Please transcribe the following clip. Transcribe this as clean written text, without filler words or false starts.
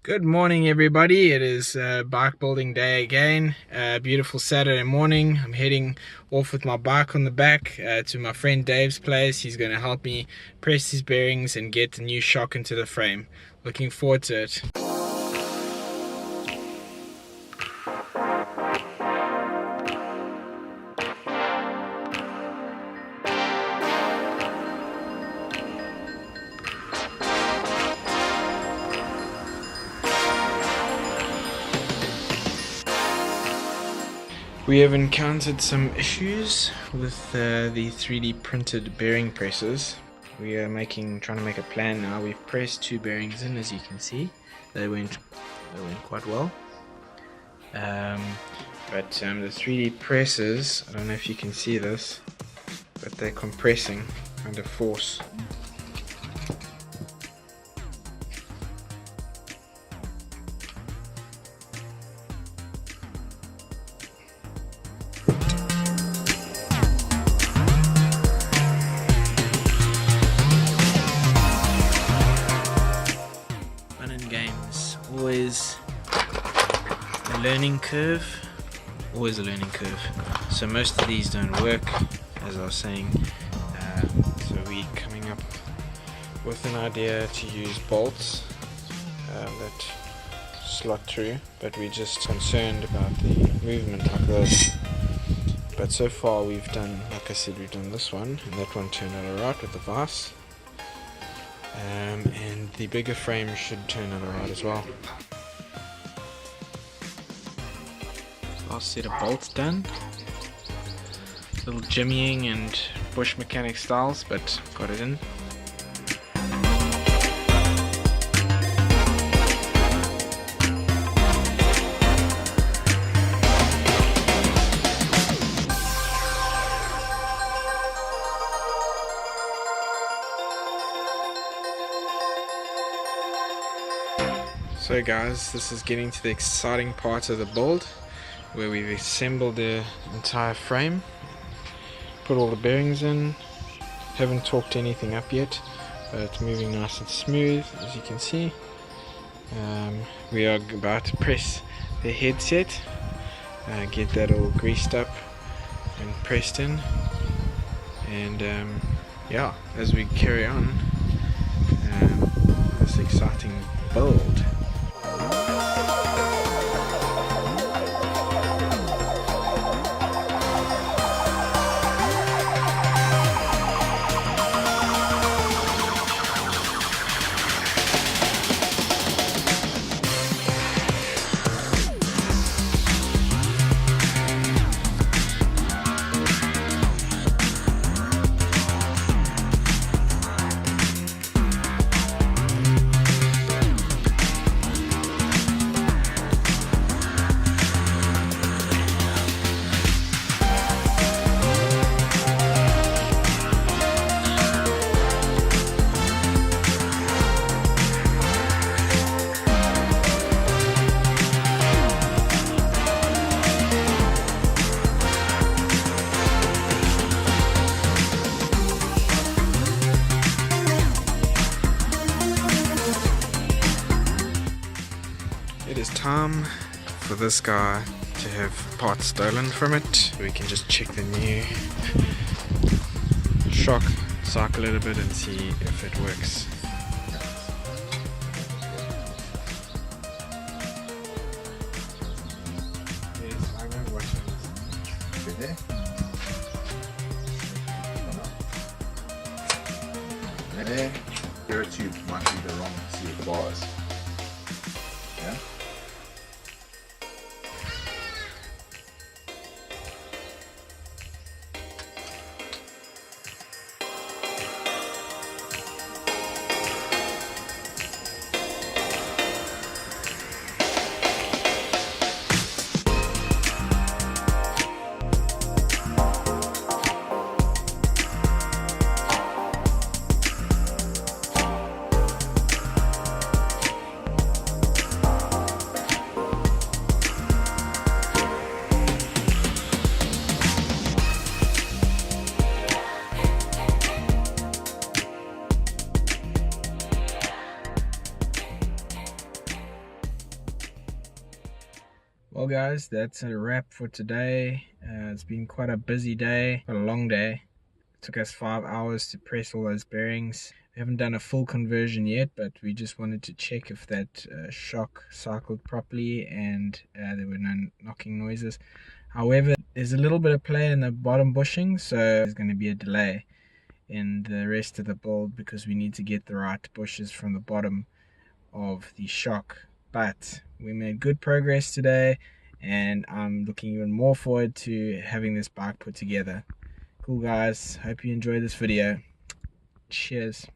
Good morning, everybody. It is bike building day again. Beautiful Saturday morning. I'm heading off with my bike on the back to my friend Dave's place. He's going to help me press his bearings and get the new shock into the frame. Looking forward to it. We have encountered some issues with the 3D printed bearing presses. We are trying to make a plan now. We've pressed 2 bearings in, as you can see. They went quite well. But the 3D presses, I don't know if you can see this, but they're compressing under force. Games, always a learning curve, so most of these don't work, as I was saying. So we're coming up with an idea to use bolts that slot through, but we're just concerned about the movement like this. But so far we've done, like I said, we've done this one, and that one turned out alright with the vise. And the bigger frame should turn out alright as well. Last set of bolts done. Little jimmying and bush mechanic styles, but got it in. So guys, this is getting to the exciting part of the build, where we've assembled the entire frame, put all the bearings in, haven't torqued anything up yet, but it's moving nice and smooth, as you can see. We are about to press the headset, get that all greased up and pressed in, and yeah, as we carry on this exciting build. It is time for this guy to have parts stolen from it. We can just check the new shock, cycle it a bit and see if it works. Yes, I remember watching this. Good there? There, your tube might be the wrong set of bars. Yeah? Well guys, that's a wrap for today. It's been quite a busy day, quite a long day. It took us 5 hours to press all those bearings. We haven't done a full conversion yet, but we just wanted to check if that shock cycled properly and there were no knocking noises. However, there's a little bit of play in the bottom bushing, so there's going to be a delay in the rest of the build because we need to get the right bushes from the bottom of the shock. But we made good progress today, and I'm looking even more forward to having this bike put together. Cool guys, hope you enjoyed this video. Cheers.